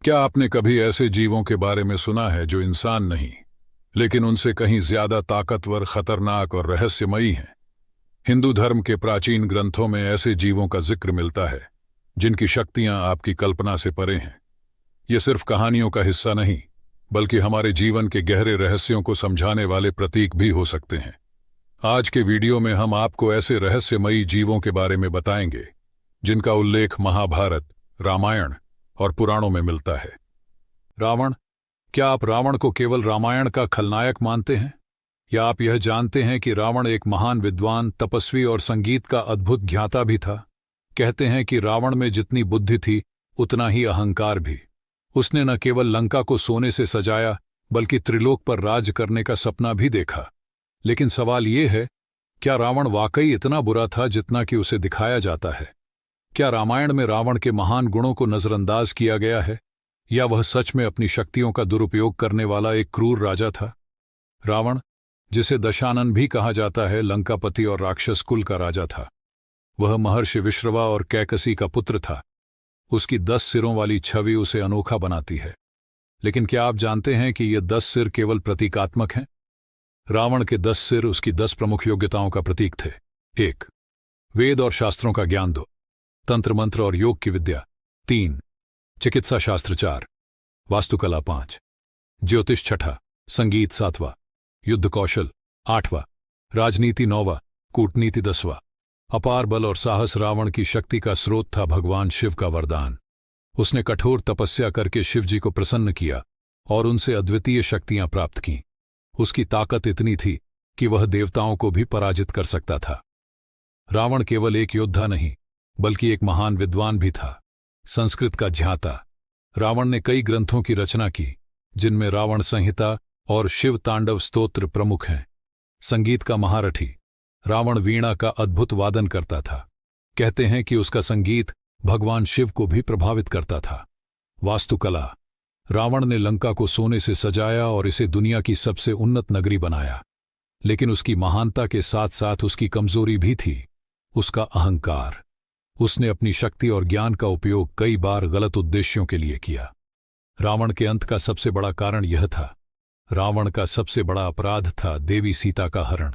क्या आपने कभी ऐसे जीवों के बारे में सुना है जो इंसान नहीं, लेकिन उनसे कहीं ज्यादा ताकतवर, खतरनाक और रहस्यमयी हैं? हिंदू धर्म के प्राचीन ग्रंथों में ऐसे जीवों का जिक्र मिलता है जिनकी शक्तियां आपकी कल्पना से परे हैं। ये सिर्फ कहानियों का हिस्सा नहीं, बल्कि हमारे जीवन के गहरे रहस्यों को समझाने वाले प्रतीक भी हो सकते हैं। आज के वीडियो में हम आपको ऐसे रहस्यमयी जीवों के बारे में बताएंगे जिनका उल्लेख महाभारत, रामायण और पुराणों में मिलता है। रावण। क्या आप रावण को केवल रामायण का खलनायक मानते हैं, या आप यह जानते हैं कि रावण एक महान विद्वान, तपस्वी और संगीत का अद्भुत ज्ञाता भी था? कहते हैं कि रावण में जितनी बुद्धि थी उतना ही अहंकार भी। उसने न केवल लंका को सोने से सजाया, बल्कि त्रिलोक पर राज करने का सपना भी देखा। लेकिन सवाल यह है, क्या रावण वाकई इतना बुरा था जितना कि उसे दिखाया जाता है? क्या रामायण में रावण के महान गुणों को नजरअंदाज किया गया है, या वह सच में अपनी शक्तियों का दुरुपयोग करने वाला एक क्रूर राजा था? रावण, जिसे दशानन भी कहा जाता है, लंकापति और राक्षस कुल का राजा था। वह महर्षि विश्रवा और कैकसी का पुत्र था। उसकी 10 सिरों वाली छवि उसे अनोखा बनाती है। लेकिन क्या आप जानते हैं कि ये 10 सिर केवल प्रतीकात्मक हैं? रावण के 10 सिर उसकी 10 प्रमुख योग्यताओं का प्रतीक थे। 1. वेद और शास्त्रों का ज्ञान। 2. तंत्र मंत्र और योग की विद्या। 3. चिकित्सा शास्त्र। 4. वास्तुकला। 5. ज्योतिष। 6. संगीत। 7. युद्ध कौशल। 8. राजनीति। 9. कूटनीति। 10. अपार बल और साहस। रावण की शक्ति का स्रोत था भगवान शिव का वरदान। उसने कठोर तपस्या करके शिव जी को प्रसन्न किया और उनसे अद्वितीय शक्तियां प्राप्त की। उसकी ताकत इतनी थी कि वह देवताओं को भी पराजित कर सकता था। रावण केवल एक योद्धा नहीं, बल्कि एक महान विद्वान भी था। संस्कृत का ज्ञाता। रावण ने कई ग्रंथों की रचना की, जिनमें रावण संहिता और शिव तांडव स्तोत्र प्रमुख हैं। संगीत का महारथी। रावण वीणा का अद्भुत वादन करता था। कहते हैं कि उसका संगीत भगवान शिव को भी प्रभावित करता था। वास्तुकला। रावण ने लंका को सोने से सजाया और इसे दुनिया की सबसे उन्नत नगरी बनाया। लेकिन उसकी महानता के साथ साथ उसकी कमजोरी भी थी, उसका अहंकार। उसने अपनी शक्ति और ज्ञान का उपयोग कई बार गलत उद्देश्यों के लिए किया। रावण के अंत का सबसे बड़ा कारण यह था। रावण का सबसे बड़ा अपराध था देवी सीता का हरण।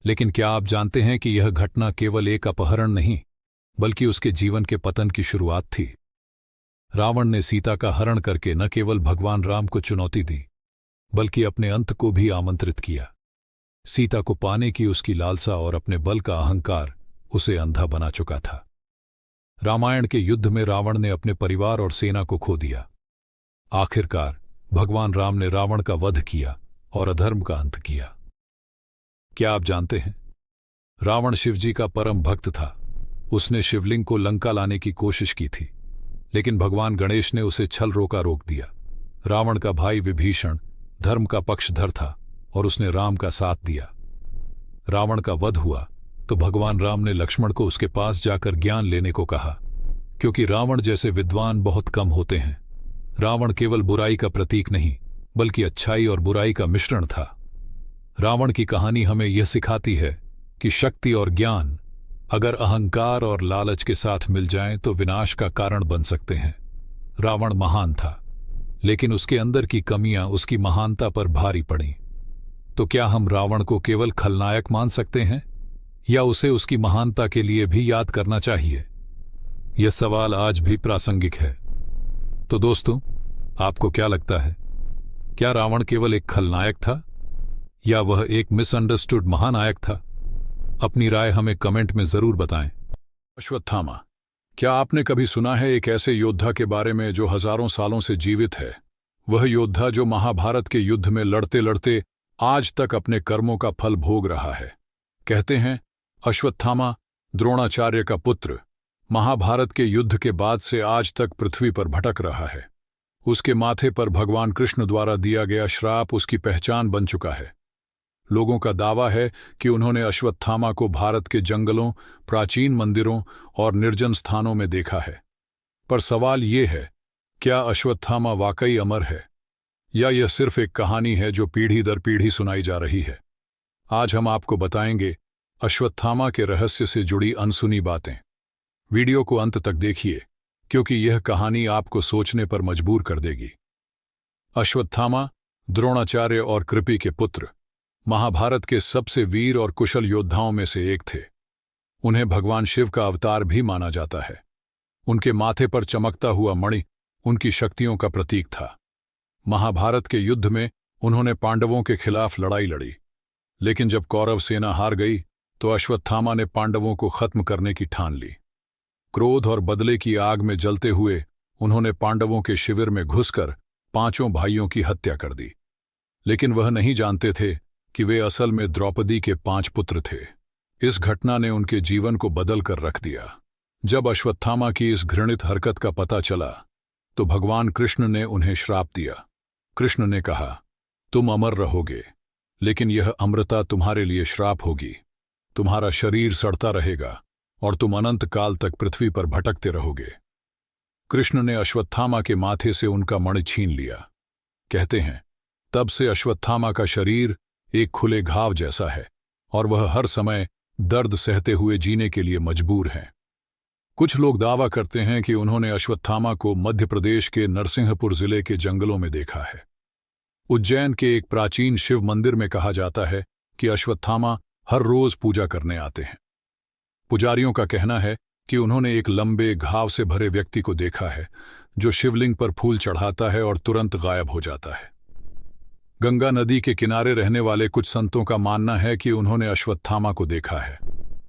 लेकिन क्या आप जानते हैं कि यह घटना केवल एक अपहरण नहीं, बल्कि उसके जीवन के पतन की शुरुआत थी? रावण ने सीता का हरण करके न केवल भगवान राम को चुनौती दी, बल्कि अपने अंत को भी आमंत्रित किया। सीता को पाने की उसकी लालसा और अपने बल का अहंकार उसे अंधा बना चुका था। रामायण के युद्ध में रावण ने अपने परिवार और सेना को खो दिया। आखिरकार भगवान राम ने रावण का वध किया और अधर्म का अंत किया। क्या आप जानते हैं, रावण शिवजी का परम भक्त था। उसने शिवलिंग को लंका लाने की कोशिश की थी, लेकिन भगवान गणेश ने उसे छल रोक दिया। रावण का भाई विभीषण धर्म का पक्षधर था और उसने राम का साथ दिया। रावण का वध हुआ तो भगवान राम ने लक्ष्मण को उसके पास जाकर ज्ञान लेने को कहा, क्योंकि रावण जैसे विद्वान बहुत कम होते हैं। रावण केवल बुराई का प्रतीक नहीं, बल्कि अच्छाई और बुराई का मिश्रण था। रावण की कहानी हमें यह सिखाती है कि शक्ति और ज्ञान अगर अहंकार और लालच के साथ मिल जाएं तो विनाश का कारण बन सकते हैं। रावण महान था, लेकिन उसके अंदर की कमियां उसकी महानता पर भारी पड़ीं। तो क्या हम रावण को केवल खलनायक मान सकते हैं, या उसे उसकी महानता के लिए भी याद करना चाहिए? यह सवाल आज भी प्रासंगिक है। तो दोस्तों, आपको क्या लगता है, क्या रावण केवल एक खलनायक था, या वह एक मिसअंडरस्टूड महानायक था? अपनी राय हमें कमेंट में जरूर बताएं। अश्वत्थामा। क्या आपने कभी सुना है एक ऐसे योद्धा के बारे में जो हजारों सालों से जीवित है? वह योद्धा जो महाभारत के युद्ध में लड़ते लड़ते आज तक अपने कर्मों का फल भोग रहा है। कहते हैं अश्वत्थामा द्रोणाचार्य का पुत्र महाभारत के युद्ध के बाद से आज तक पृथ्वी पर भटक रहा है। उसके माथे पर भगवान कृष्ण द्वारा दिया गया श्राप उसकी पहचान बन चुका है। लोगों का दावा है कि उन्होंने अश्वत्थामा को भारत के जंगलों, प्राचीन मंदिरों और निर्जन स्थानों में देखा है। पर सवाल ये है, क्या अश्वत्थामा वाकई अमर है, या यह सिर्फ एक कहानी है जो पीढ़ी दर पीढ़ी सुनाई जा रही है? आज हम आपको बताएंगे अश्वत्थामा के रहस्य से जुड़ी अनसुनी बातें। वीडियो को अंत तक देखिए, क्योंकि यह कहानी आपको सोचने पर मजबूर कर देगी। अश्वत्थामा, द्रोणाचार्य और कृपि के पुत्र, महाभारत के सबसे वीर और कुशल योद्धाओं में से एक थे। उन्हें भगवान शिव का अवतार भी माना जाता है। उनके माथे पर चमकता हुआ मणि उनकी शक्तियों का प्रतीक था। महाभारत के युद्ध में उन्होंने पांडवों के खिलाफ लड़ाई लड़ी, लेकिन जब कौरव सेना हार गई तो अश्वत्थामा ने पांडवों को खत्म करने की ठान ली। क्रोध और बदले की आग में जलते हुए उन्होंने पांडवों के शिविर में घुसकर 5 भाइयों की हत्या कर दी। लेकिन वह नहीं जानते थे कि वे असल में द्रौपदी के 5 पुत्र थे। इस घटना ने उनके जीवन को बदल कर रख दिया। जब अश्वत्थामा की इस घृणित हरकत का पता चला तो भगवान कृष्ण ने उन्हें श्राप दिया। कृष्ण ने कहा, तुम अमर रहोगे, लेकिन यह अमरता तुम्हारे लिए श्राप होगी। तुम्हारा शरीर सड़ता रहेगा और तुम अनंत काल तक पृथ्वी पर भटकते रहोगे। कृष्ण ने अश्वत्थामा के माथे से उनका मणि छीन लिया। कहते हैं, तब से अश्वत्थामा का शरीर एक खुले घाव जैसा है और वह हर समय दर्द सहते हुए जीने के लिए मजबूर हैं। कुछ लोग दावा करते हैं कि उन्होंने अश्वत्थामा को मध्य प्रदेश के नरसिंहपुर जिले के जंगलों में देखा है। उज्जैन के एक प्राचीन शिव मंदिर में कहा जाता है कि अश्वत्थामा हर रोज पूजा करने आते हैं। पुजारियों का कहना है कि उन्होंने एक लंबे घाव से भरे व्यक्ति को देखा है जो शिवलिंग पर फूल चढ़ाता है और तुरंत गायब हो जाता है। गंगा नदी के किनारे रहने वाले कुछ संतों का मानना है कि उन्होंने अश्वत्थामा को देखा है।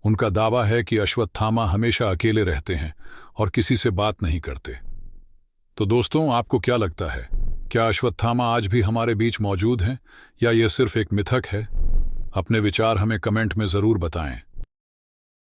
उनका दावा है कि अश्वत्थामा हमेशा अकेले रहते हैं और किसी से बात नहीं करते। तो दोस्तों, आपको क्या लगता है, क्या अश्वत्थामा आज भी हमारे बीच मौजूद हैं या यह सिर्फ एक मिथक है? अपने विचार हमें कमेंट में जरूर बताएं।